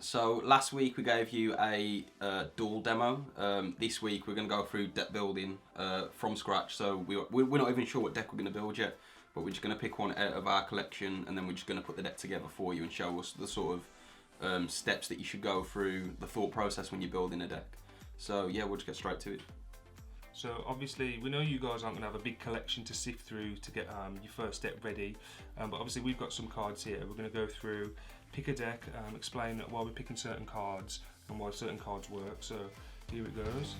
So last week we gave you a duel demo. This week we're going to go through deck building from scratch. So we're not even sure what deck we're going to build yet, but we're just going to pick one out of our collection, and then we're just going to put the deck together for you and show us the sort of steps that you should go through, the thought process when you're building a deck. So yeah, we'll just get straight to it. So obviously we know you guys aren't going to have a big collection to sift through to get your first deck ready, but obviously we've got some cards here. We're going to go through, pick a deck, explain why we're picking certain cards and why certain cards work. So here it goes.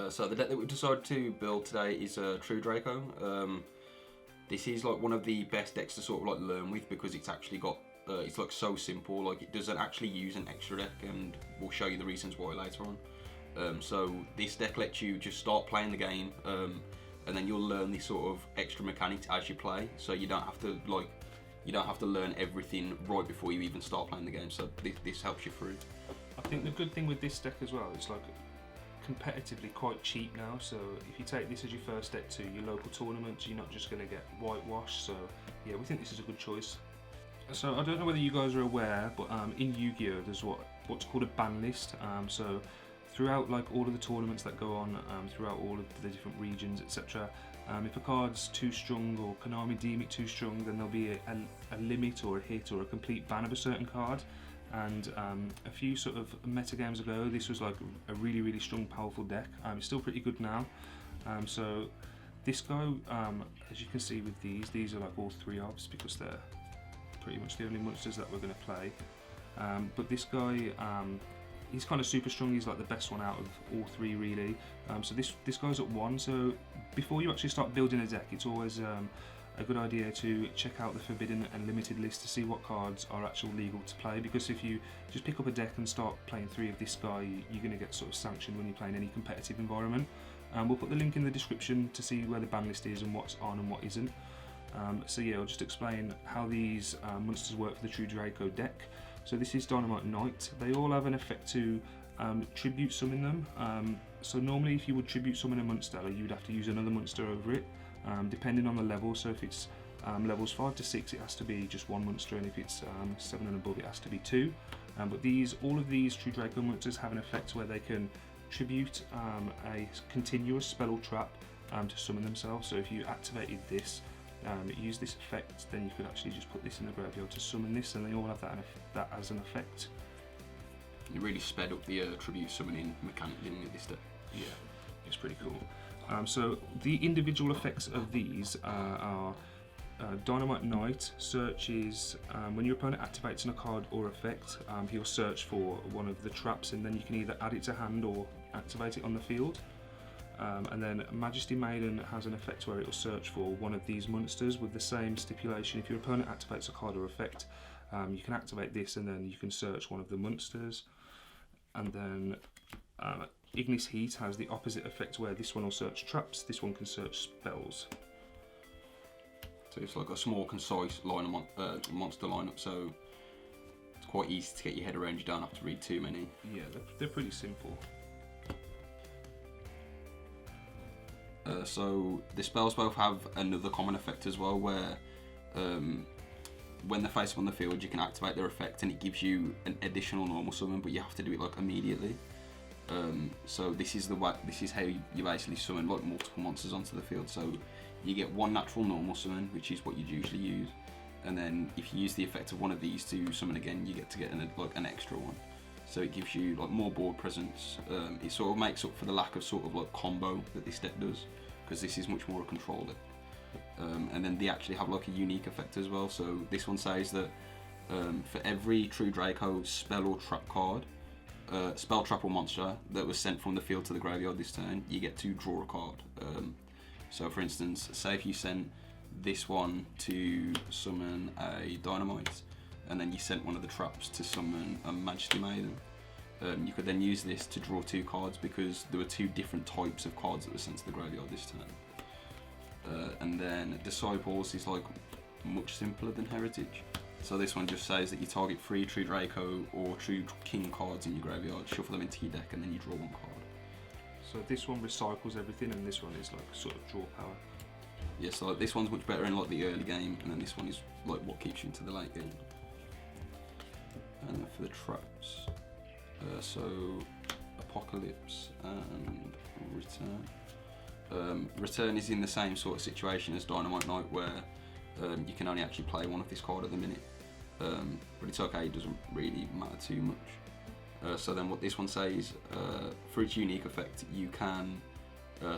So the deck that we've decided to build today is True Draco. This is like one of the best decks to sort of like learn with, because it's actually got it's like so simple. Like, it doesn't actually use an extra deck, and we'll show you the reasons why later on. So this deck lets you just start playing the game, and then you'll learn these sort of extra mechanics as you play. So you don't have to learn everything right before you even start playing the game. So this helps you through. I think the good thing with this deck as well, it's like competitively quite cheap now, so if you take this as your first deck to your local tournaments, you're not just going to get whitewashed. So yeah, we think this is a good choice. So I don't know whether you guys are aware, but in Yu-Gi-Oh there's what's called a ban list. So throughout like all of the tournaments that go on, throughout all of the different regions, etc., if a card's too strong or Konami deem it too strong, then there'll be a limit or a hit or a complete ban of a certain card. And a few sort of meta games ago, this was like a really strong, powerful deck. It's still pretty good now. So this guy, as you can see with these are like all 3 obs, because they're pretty much the only monsters that we're going to play. But this guy, he's kind of super strong. He's like the best one out of all 3 really. So this guy's at 1. So before you actually start building a deck, it's always a good idea to check out the forbidden and limited list to see what cards are actually legal to play, because if you just pick up a deck and start playing 3 of this guy, you're going to get sort of sanctioned when you're playing any competitive environment. We'll put the link in the description to see where the ban list is and what's on and what isn't. So yeah, I'll just explain how these monsters work for the True Draco deck. So this is Dynamite Knight. They all have an effect to tribute summon them. So normally if you would tribute summon a monster, you would have to use another monster over it. Depending on the level, so if it's levels 5 to 6, it has to be just 1 monster, and if it's 7 and above, it has to be 2. But all of these True Draco monsters have an effect where they can tribute a continuous spell or trap to summon themselves. So if you activated this, use this effect, then you could actually just put this in the graveyard to summon this, and they all have that as an effect. You really sped up the tribute summoning mechanic, didn't you, this deck? Yeah, it's pretty cool. So the individual effects of these are Dynamite Knight searches, when your opponent activates a card or effect, he'll search for one of the traps, and then you can either add it to hand or activate it on the field. And then Majesty Maiden has an effect where it will search for one of these monsters with the same stipulation. If your opponent activates a card or effect, you can activate this and then you can search one of the monsters. And then Ignis Heat has the opposite effect where this one will search traps, this one can search spells. So it's like a small, concise line of monster lineup, so it's quite easy to get your head around. You don't have to read too many. Yeah, they're pretty simple. So the spells both have another common effect as well, where when they're facing on the field, you can activate their effect and it gives you an additional normal summon, but you have to do it like immediately. So this is how you basically summon like multiple monsters onto the field. So you get 1 natural normal summon, which is what you'd usually use, and then if you use the effect of one of these to summon again, you get to get an extra one. So it gives you like more board presence. It sort of makes up for the lack of sort of like combo that this deck does, because this is much more a control deck. And then they actually have like a unique effect as well. So this one says that for every True Draco spell or trap card, spell, trap or monster that was sent from the field to the graveyard this turn, you get to draw a card. So for instance, say if you sent this one to summon a Dynamite, and then you sent one of the traps to summon a Majesty Maiden, you could then use this to draw 2 cards because there were 2 different types of cards that were sent to the graveyard this turn. And then Disciples is like much simpler than Heritage. So this one just says that you target 3 True Draco or True King cards in your graveyard, shuffle them into your deck, and then you draw 1 card. So this one recycles everything, and this one is like sort of draw power. Yeah, so like this one's much better in like the early game, and then this one is like what keeps you into the late game. And then for the traps, so Apocalypse and Return. Return is in the same sort of situation as Dynamite Knight, where you can only actually play one of this card at the minute, but it's okay, it doesn't really matter too much. So then what this one says, for its unique effect, you can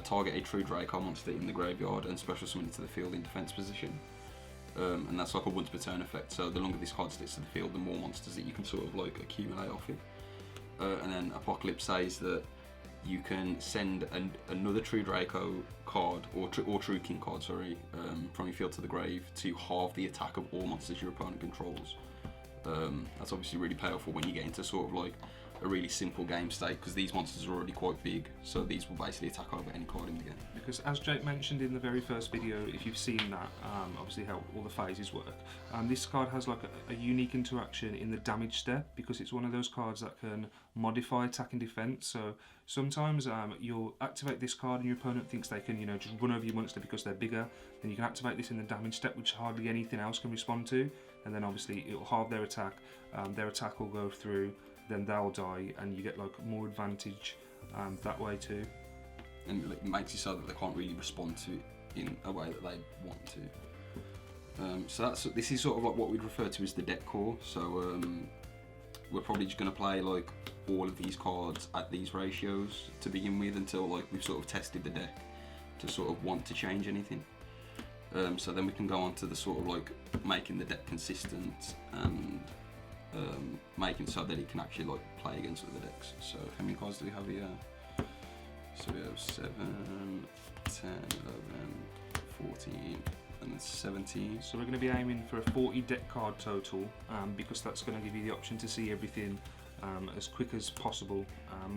target a True Draco monster in the graveyard and special summon it to the field in defense position. And that's like a once per turn effect, so the longer this card sticks to the field, the more monsters that you can sort of like accumulate off it. And then Apocalypse says that you can send another True Draco card, or True King card, sorry, from your field to the grave to halve the attack of all monsters your opponent controls. That's obviously really powerful when you get into sort of like a really simple game state, because these monsters are already quite big, so these will basically attack over any card in the game. Because as Jake mentioned in the very first video, if you've seen that, obviously how all the phases work, this card has like a unique interaction in the damage step, because it's one of those cards that can modify attack and defense. So sometimes you'll activate this card and your opponent thinks they can, just run over your monster because they're bigger. Then you can activate this in the damage step, which hardly anything else can respond to, and then obviously it'll halve their attack. Their attack will go through, then they'll die, and you get like more advantage that way too. And it makes it so that they can't really respond to it in a way that they want to. So this is sort of like what we'd refer to as the deck core. So we're probably just going to play like all of these cards at these ratios to begin with, until like we've sort of tested the deck to sort of want to change anything. So then we can go on to the sort of like making the deck consistent and making so that it can actually like play against other decks. So how many cards do we have here? So we have 7, 10, 11, 14, and then 17. So we're going to be aiming for a 40 deck card total, because that's going to give you the option to see everything as quick as possible.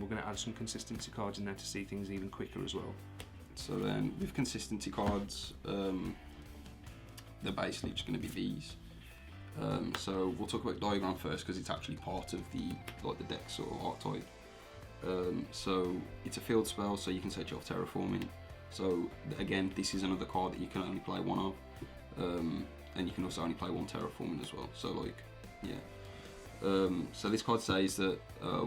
We're going to add some consistency cards in there to see things even quicker as well. So then with consistency cards, they're basically just going to be these. So we'll talk about diagram first, because it's actually part of the deck sort of archetype. So it's a field spell, so you can set it off terraforming. So again, this is another card that you can only play one of, and you can also only play one terraforming as well. So like, yeah. So this card says that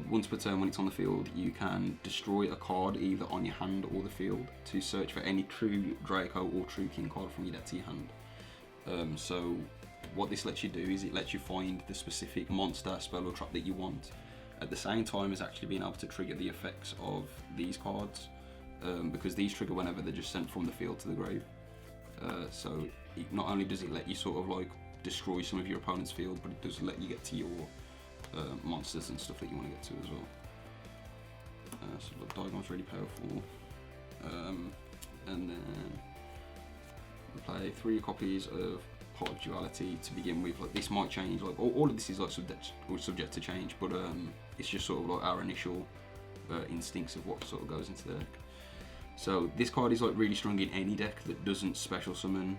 once per turn when it's on the field, you can destroy a card either on your hand or the field to search for any True Draco or True King card from your deck to your hand. So what this lets you do is it lets you find the specific monster, spell or trap that you want, at the same time as actually being able to trigger the effects of these cards, because these trigger whenever they're just sent from the field to the grave. So not only does it let you sort of like destroy some of your opponent's field, but it does let you get to your monsters and stuff that you want to get to as well. So the diagram's really powerful. And then we play 3 copies of Pot of Duality to begin with. Like this might change, like all of this is like subject to change, but it's just sort of like our initial instincts of what sort of goes into the deck. So this card is like really strong in any deck that doesn't special summon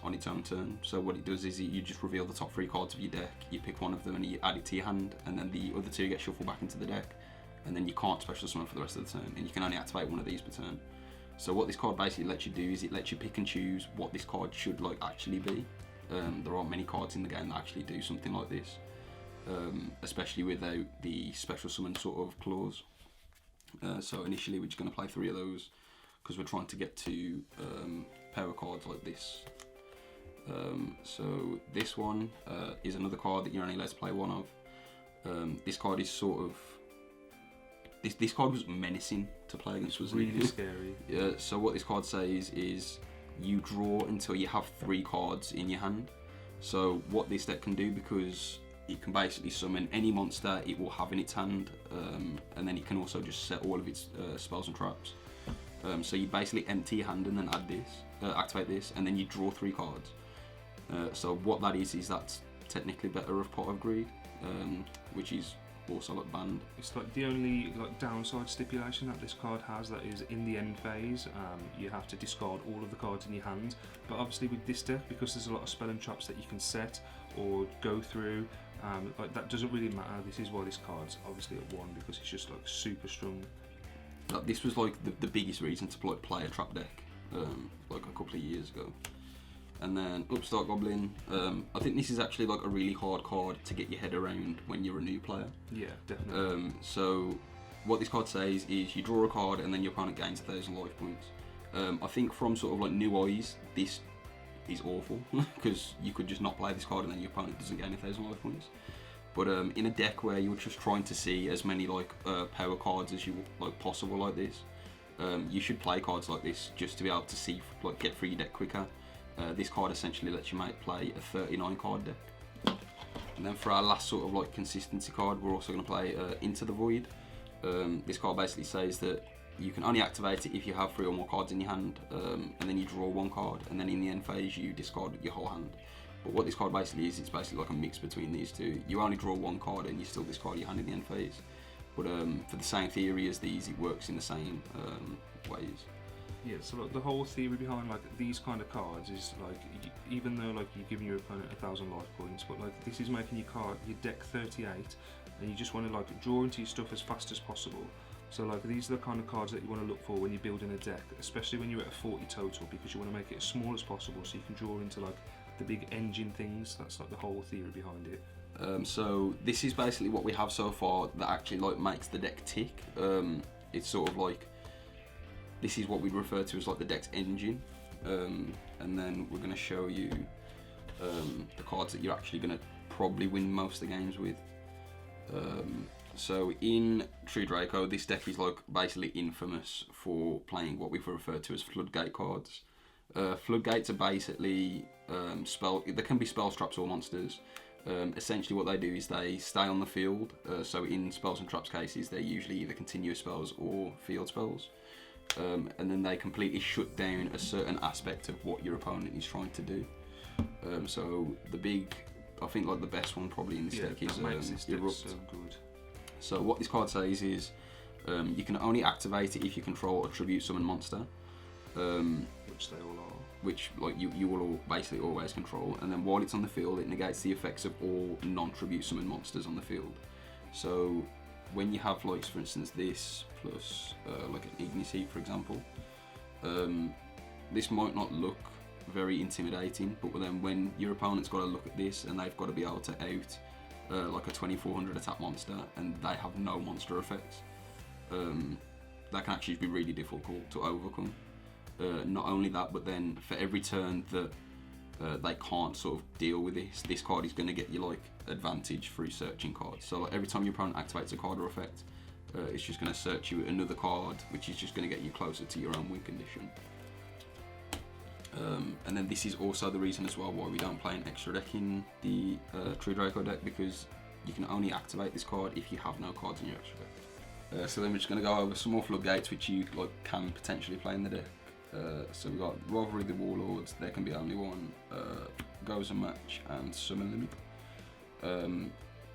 on its own turn. So what it does is you just reveal the top 3 cards of your deck, you pick one of them and you add it to your hand, and then the other 2 get shuffled back into the deck, and then you can't special summon for the rest of the turn, and you can only activate one of these per turn. So what this card basically lets you do is it lets you pick and choose what this card should like actually be. There aren't many cards in the game that actually do something like this, especially without the special summon sort of clause. So initially we're just going to play 3 of those, because we're trying to get to power cards like this. So this one is another card that you're only allowed to play one of. This card is sort of... This card was menacing to play against, wasn't it? Really scary. Yeah, so what this card says is you draw until you have 3 cards in your hand. So what this deck can do, because it can basically summon any monster it will have in its hand, and then it can also just set all of its spells and traps. So you basically empty your hand and then add this, activate this, and then you draw 3 cards. So what that is that's technically better of Pot of Greed, which is also like banned. It's like the only like downside stipulation that this card has, that is in the end phase, you have to discard all of the cards in your hand. But obviously with this deck, because there's a lot of spell and traps that you can set or go through, like that doesn't really matter. This is why this card's obviously at 1, because it's just like super strong. Like, this was like the biggest reason to like play a trap deck, like a couple of years ago. And then Upstart Goblin, I think this is actually like a really hard card to get your head around when you're a new player. Yeah, definitely. So what this card says is you draw a card and then your opponent gains 1,000 life points. I think from sort of like new eyes, this is awful because you could just not play this card and then your opponent doesn't gain 1,000 life points. But in a deck where you're just trying to see as many like power cards as you like possible like this, you should play cards like this just to be able to see like get through your deck quicker. This card essentially lets you play a 39 card deck. And then for our last sort of like consistency card, we're also going to play Into the Void. This card basically says that you can only activate it if you have 3 or more cards in your hand, and then you draw 1 card, and then in the end phase you discard your whole hand. But what this card basically is, it's basically like a mix between these two. You only draw 1 card and you still discard your hand in the end phase. But for the same theory as these, it works in the same ways. Yeah, so like the whole theory behind like these kind of cards is like, even though like you're giving your opponent 1,000 life points, but like this is making your deck 38, and you just want to like draw into your stuff as fast as possible. So like these are the kind of cards that you want to look for when you're building a deck, especially when you're at a 40 total, because you want to make it as small as possible so you can draw into like the big engine things. That's like the whole theory behind it. So this is basically what we have so far that actually like makes the deck tick. It's sort of like, this is what we'd refer to as like the deck's engine, and then we're going to show you the cards that you're actually going to probably win most of the games with. So in True Draco, this deck is like basically infamous for playing what we've referred to as floodgate cards. Floodgates are basically there can be spells, traps or monsters. Essentially what they do is they stay on the field, so in spells and traps cases they're usually either continuous spells or field spells. And then they completely shut down a certain aspect of what your opponent is trying to do. So I think like the best one probably in this deck is Erupt. So good. So what this card says is you can only activate it if you control a tribute summon monster, which they all are. Which like you will all basically always control. And then while it's on the field, it negates the effects of all non-tribute summon monsters on the field. So when you have like, for instance, this plus like an Ignis Heat, for example, this might not look very intimidating, but then when your opponent's got to look at this and they've got to be able to out like a 2400 attack monster and they have no monster effects, that can actually be really difficult to overcome. Not only that, but then for every turn that they can't sort of deal with this card is going to get you like advantage through searching cards. So like, every time your opponent activates a card or effect, it's just going to search you another card, which is just going to get you closer to your own win condition. And then this is also the reason as well why we don't play an extra deck in the True Draco deck, because you can only activate this card if you have no cards in your extra deck. So then we're just going to go over some more floodgates which you like can potentially play in the deck. So we've got Rivalry of the Warlords, there can be only one, Goes a Match, and Summon Limit.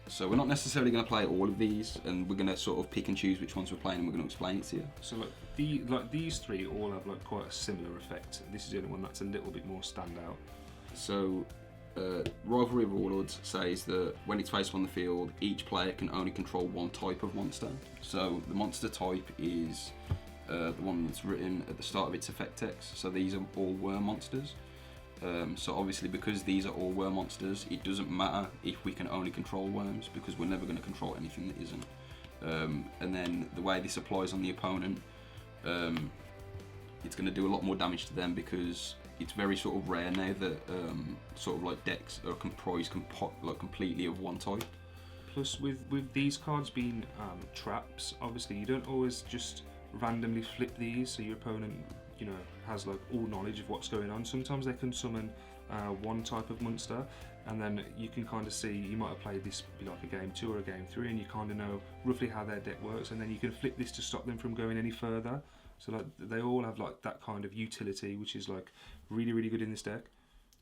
So we're not necessarily going to play all of these, and we're going to sort of pick and choose which ones we're playing, and we're going to explain it to you. So these three all have like quite a similar effect. This is the only one that's a little bit more standout. So Rivalry of Warlords says that when it's faced on the field, each player can only control one type of monster. So the monster type is the one that's written at the start of its effect text. So these are all worm monsters. So obviously because these are all worm monsters, it doesn't matter if we can only control worms, because we're never going to control anything that isn't. And then the way this applies on the opponent, it's going to do a lot more damage to them, because it's very sort of rare now that sort of like decks are comprised like completely of one type. Plus with these cards being traps, obviously you don't always just randomly flip these so your opponent, you know, has like all knowledge of what's going on. Sometimes they can summon one type of monster, and then you can kind of see, you might have played this like a game 2 or a game 3, and you kind of know roughly how their deck works, and then you can flip this to stop them from going any further. So like they all have like that kind of utility, which is like really, really good in this deck.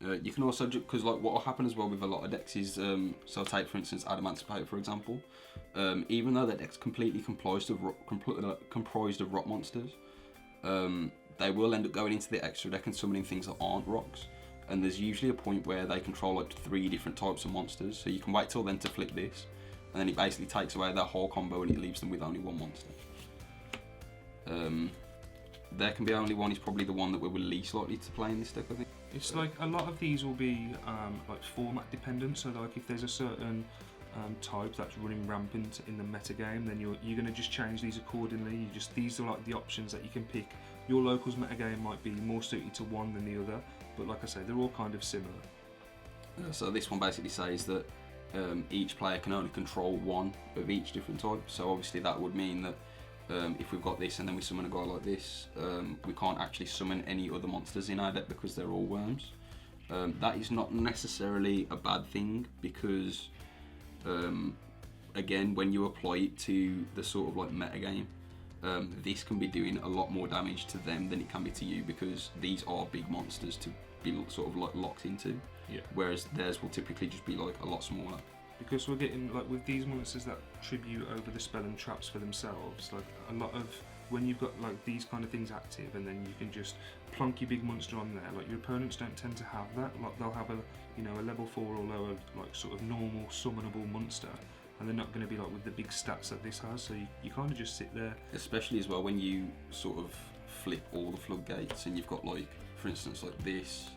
You can also, because like what will happen as well with a lot of decks is, so take for instance Adamantipator for example, even though that deck's completely comprised of rock monsters, they will end up going into the extra deck and summoning things that aren't rocks. And there's usually a point where they control like 3 different types of monsters, so you can wait till then to flip this, and then it basically takes away that whole combo and it leaves them with only 1 monster. There can be only one is probably the one that we're least likely to play in this deck, I think. It's like a lot of these will be like format dependent, so like if there's a certain type that's running rampant in the meta game, then you're going to just change these accordingly. These are like the options that you can pick. Your locals meta game might be more suited to one than the other, but like I say, they're all kind of similar. So this one basically says that each player can only control 1 of each different type, so obviously that would mean that if we've got this and then we summon a guy like this, we can't actually summon any other monsters in our deck because they're all worms. That is not necessarily a bad thing because, again, when you apply it to the sort of like meta game, this can be doing a lot more damage to them than it can be to you because these are big monsters to be sort of like locked into. Yeah. Whereas theirs will typically just be like a lot smaller. Because we're getting, like with these monsters that tribute over the spell and traps for themselves, like a lot of, when you've got like these kind of things active and then you can just plonk your big monster on there, like your opponents don't tend to have that. Like they'll have a level 4 or lower like sort of normal summonable monster, and they're not going to be like with the big stats that this has, so you kind of just sit there. Especially as well when you sort of flip all the floodgates and you've got like, for instance, like this,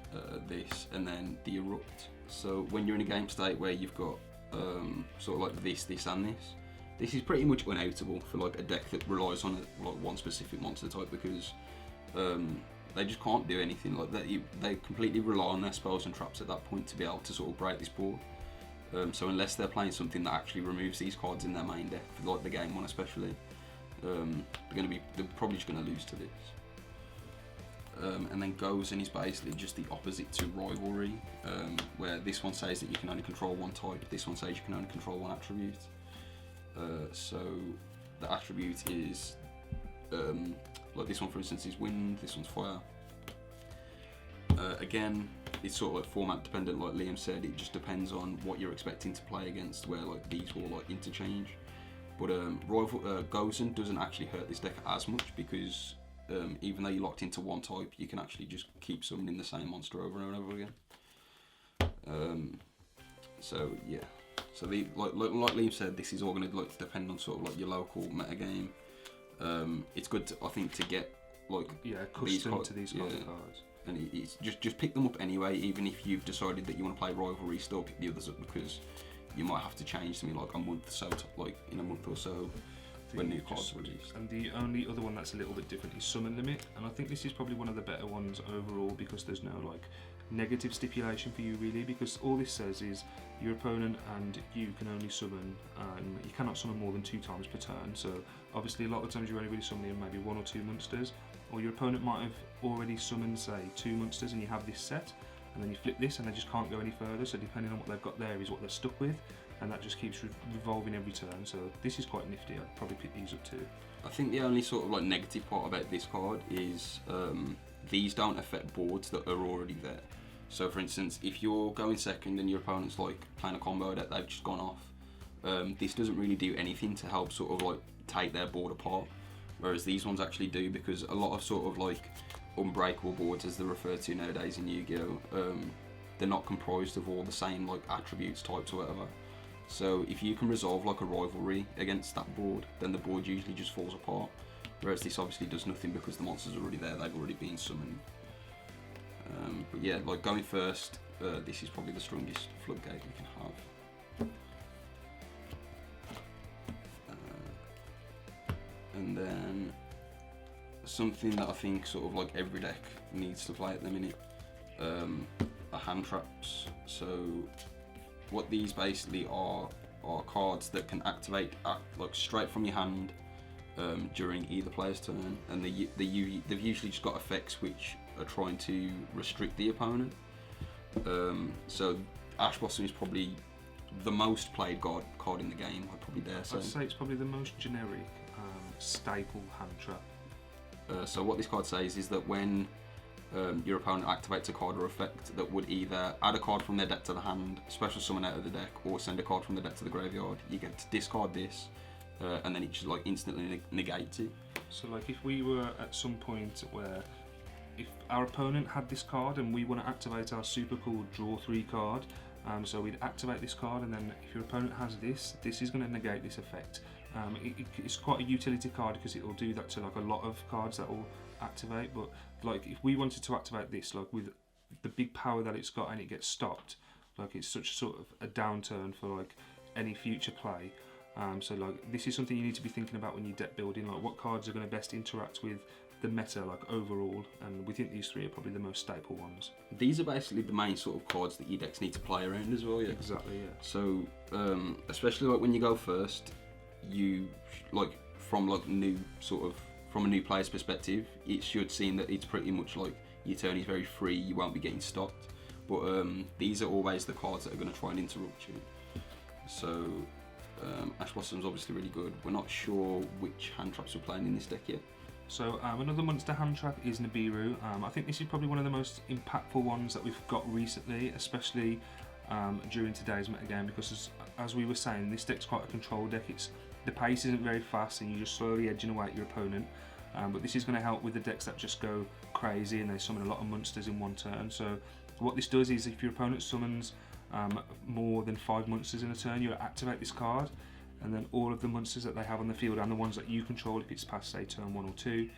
and then the erupt. So when you're in a game state where you've got sort of like this and this is pretty much unoutable for like a deck that relies on like one specific monster type because they just can't do anything like that. They completely rely on their spells and traps at that point to be able to sort of break this board. So unless they're playing something that actually removes these cards in their main deck, for like the game one especially, they're probably just going to lose to this. And then Gozen is basically just the opposite to Rivalry, where this one says that you can only control 1 type, this one says you can only control 1 attribute. So the attribute is, like this one for instance is wind, this one's fire. Again, it's sort of like format dependent, like Liam said, it just depends on what you're expecting to play against, where like these will like interchange. But Gozen doesn't actually hurt this deck as much because even though you're locked into 1 type, you can actually just keep summoning the same monster over and over again. So yeah, so like Liam said, this is all going to like depend on sort of like your local meta game. It's good I think to get like accustomed to these kind of cards. And it's just pick them up anyway, even if you've decided that you want to play Rivalry, still pick the others up because you might have to change something like a month in a month or so when new cards are released. And the only other one that's a little bit different is Summon Limit, and I think this is probably one of the better ones overall because there's no like negative stipulation for you really, because all this says is your opponent and you can only summon, you cannot summon more than 2 times per turn. So obviously a lot of times you're only really summoning maybe 1 or 2 monsters, or your opponent might have already summoned say 2 monsters and you have this set, and then you flip this and they just can't go any further, so depending on what they've got there is what they're stuck with, and that just keeps revolving every turn. So this is quite nifty. I'd probably pick these up too. I think the only sort of like negative part about this card is these don't affect boards that are already there. So for instance, if you're going second and your opponent's like playing a combo that they've just gone off, this doesn't really do anything to help sort of like take their board apart, whereas these ones actually do, because a lot of sort of like unbreakable boards, as they're referred to nowadays in Yu-Gi-Oh, they're not comprised of all the same like attributes, types or whatever. So if you can resolve like a rivalry against that board, then the board usually just falls apart, whereas this obviously does nothing because the monsters are already there, they've already been summoned. But yeah, like going first, this is probably the strongest floodgate we can have. And then something that I think sort of like every deck needs to play at the minute are hand traps. So what these basically are cards that can activate like straight from your hand during either player's turn, and they've usually just got effects which are trying to restrict the opponent. So Ash Blossom is probably the most played card in the game, I'd probably dare say. I'd say it's probably the most generic staple hand trap. So what this card says is that when your opponent activates a card or effect that would either add a card from their deck to the hand, special summon out of the deck, or send a card from the deck to the graveyard. You get to discard this, and then it just like instantly negates it. So like if we were at some point where if our opponent had this card and we want to activate our super cool draw 3 card, so we'd activate this card, and then if your opponent has this is going to negate this effect. It's quite a utility card because it will do that to like a lot of cards that will activate. But like if we wanted to activate this, like with the big power that it's got and it gets stopped, like it's such sort of a downturn for like any future play. So like this is something you need to be thinking about when you're deck building, like what cards are going to best interact with the meta like overall, and we think these 3 are probably the most staple ones. These are basically the main sort of cards that your decks need to play around as well, yeah? Exactly, yeah. So especially like when you go first, you like from like new sort of from a new player's perspective, it should seem that it's pretty much like your turn is very free, you won't be getting stopped, but these are always the cards that are going to try and interrupt you. So Ash Blossom's obviously really good. We're not sure which hand traps we're playing in this deck yet. So another monster hand trap is Nibiru. I think this is probably one of the most impactful ones that we've got recently, especially during today's metagame, because as we were saying, this deck's quite a control deck. The pace isn't very fast and you're just slowly edging away at your opponent, but this is going to help with the decks that just go crazy and they summon a lot of monsters in one turn. So what this does is if your opponent summons more than 5 monsters in a turn, you'll activate this card, and then all of the monsters that they have on the field and the ones that you control, if it's past say turn 1 or 2,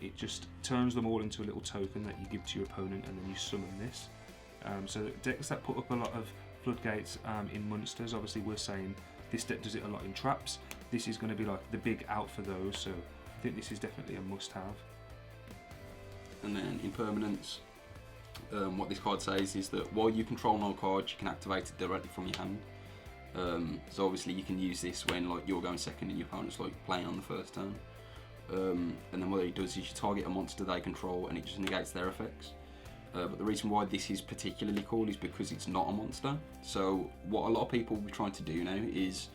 it just turns them all into a little token that you give to your opponent, and then you summon this. So decks that put up a lot of floodgates in monsters, obviously we're saying this deck does it a lot in traps. This is going to be like the big out for those, so I think this is definitely a must-have. And then Impermanence, what this card says is that while you control no cards, you can activate it directly from your hand. So obviously you can use this when like you're going second and your opponent's like playing on the first turn. And then what it does is you target a monster they control and it just negates their effects. But the reason why this is particularly cool is because it's not a monster. So what a lot of people will be trying to do now is,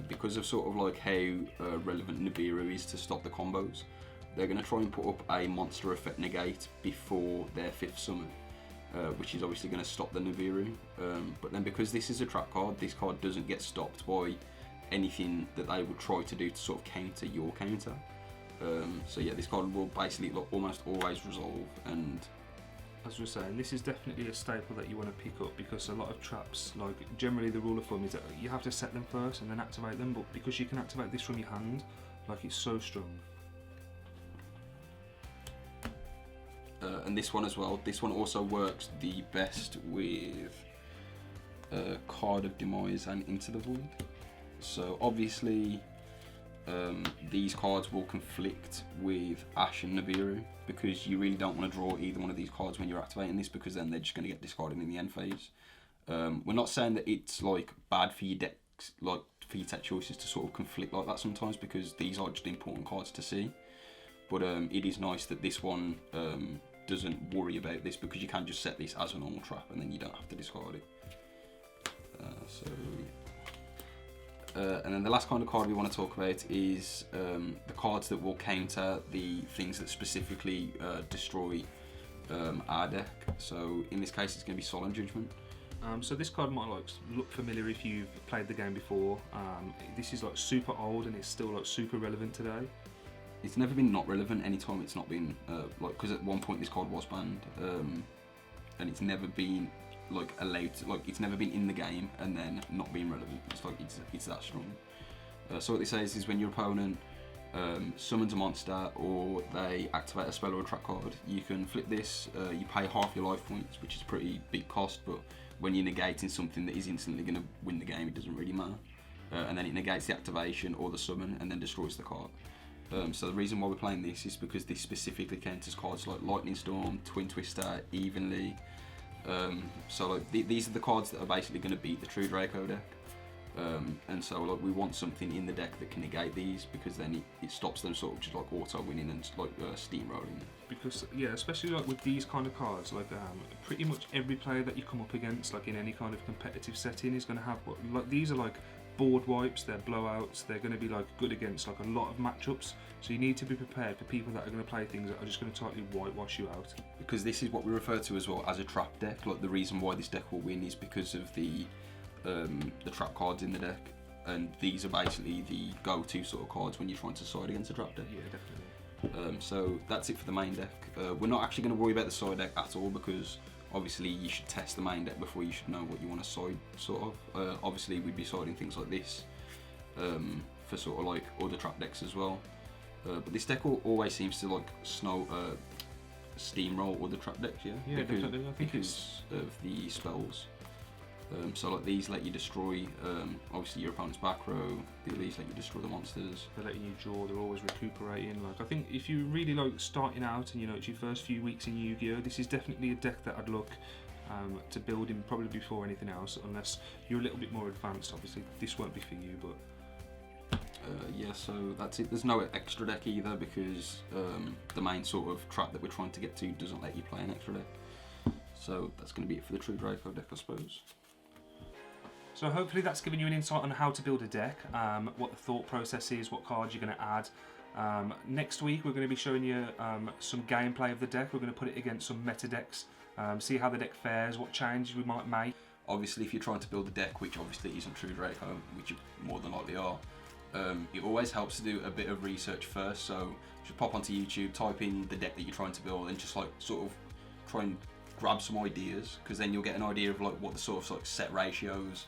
because of sort of like how relevant Nibiru is to stop the combos, they're going to try and put up a monster effect negate before their 5th summon. Which is obviously going to stop the Nibiru, but then because this is a trap card, this card doesn't get stopped by anything that they would try to do to sort of counter your counter. So yeah, this card will basically almost always resolve, and as we're saying, this is definitely a staple that you want to pick up, because a lot of traps, like generally the rule of thumb is that you have to set them first and then activate them, but because you can activate this from your hand, like it's so strong. And this one as well, this one also works the best with Card of Demise and Into the Void. So obviously these cards will conflict with Ash and Nibiru, because you really don't want to draw either one of these cards when you're activating this, because then they're just going to get discarded in the end phase. We're not saying that it's like bad for your decks, like for your tech choices to sort of conflict like that sometimes, because these are just important cards to see. But it is nice that this one doesn't worry about this, because you can just set this as a normal trap and then you don't have to discard it. And then the last kind of card we want to talk about is the cards that will counter the things that specifically destroy our deck. So in this case, it's going to be Solemn Judgment. So this card might like look familiar if you've played the game before. This is like super old and it's still like super relevant today. It's never been not relevant anytime it's not been like, because at one point this card was banned, and it's never been like allowed to, like it's never been in the game and then not being relevant. It's like it's that strong. So what this says is when your opponent summons a monster or they activate a spell or a trap card, you can flip this. You pay half your life points, which is a pretty big cost, but when you're negating something that is instantly going to win the game, it doesn't really matter. And then it negates the activation or the summon and then destroys the card. So the reason why we're playing this is because this specifically counters cards like Lightning Storm, Twin Twister, Evenly. So like these are the cards that are basically going to beat the True Draco deck. And so like we want something in the deck that can negate these, because then it stops them sort of just like auto winning and like steamrolling. Because yeah, especially like with these kind of cards, like pretty much every player that you come up against, like in any kind of competitive setting, is going to have like these are like board wipes, they're blowouts, they're going to be like good against like a lot of matchups. So you need to be prepared for people that are going to play things that are just going to totally whitewash you out. Because this is what we refer to as well as a trap deck. Like the reason why this deck will win is because of the trap cards in the deck, and these are basically the go-to sort of cards when you're trying to side against a trap deck. Yeah, definitely. So that's it for the main deck. We're not actually going to worry about the side deck at all, because obviously you should test the main deck before you should know what you want to side, sort of. Obviously we'd be siding things like this for sort of like other trap decks as well. But this deck always seems to like steamroll other trap decks, Yeah, definitely. I think because of the spells. So like these let you destroy obviously your opponent's back row. These let you destroy the monsters. They're letting you draw. They're always recuperating. Like I think if you really like starting out and you know it's your first few weeks in Yu-Gi-Oh, this is definitely a deck that I'd look to build in probably before anything else, unless you're a little bit more advanced. Obviously, this won't be for you, but. Yeah, so that's it. There's no extra deck either, because the main sort of trap that we're trying to get to doesn't let you play an extra deck. So that's going to be it for the True Draco deck, I suppose. So hopefully that's given you an insight on how to build a deck, what the thought process is, what cards you're going to add. Next week we're going to be showing you some gameplay of the deck. We're going to put it against some meta decks, see how the deck fares, what changes we might make. Obviously if you're trying to build a deck which obviously isn't True Draco, which you more than likely are, it always helps to do a bit of research first. So just pop onto YouTube, type in the deck that you're trying to build, and just like sort of try and grab some ideas, because then you'll get an idea of like what the sort of like set ratios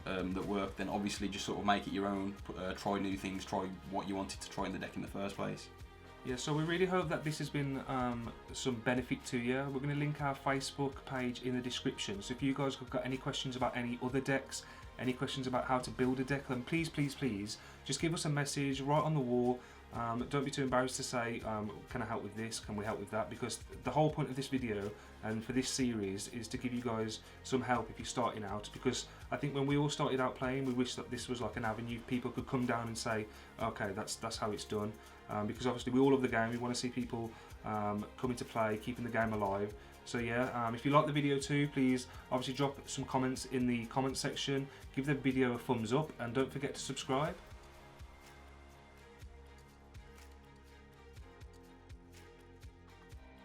that work. Then obviously just sort of make it your own, try new things, try what you wanted to try in the deck in the first place. Yeah, so we really hope that this has been some benefit to you. We're going to link our Facebook page in the description, so if you guys have got any questions about any other decks, any questions about how to build a deck, then please just give us a message right on the wall. Don't be too embarrassed to say, can I help with this, can we help with that, because the whole point of this video and for this series is to give you guys some help if you're starting out, because I think when we all started out playing, we wish that this was like an avenue people could come down and say, okay, that's how it's done, because obviously we all love the game, we want to see people coming to play, keeping the game alive. So yeah, if you like the video too, please obviously drop some comments in the comment section, give the video a thumbs up, and don't forget to subscribe.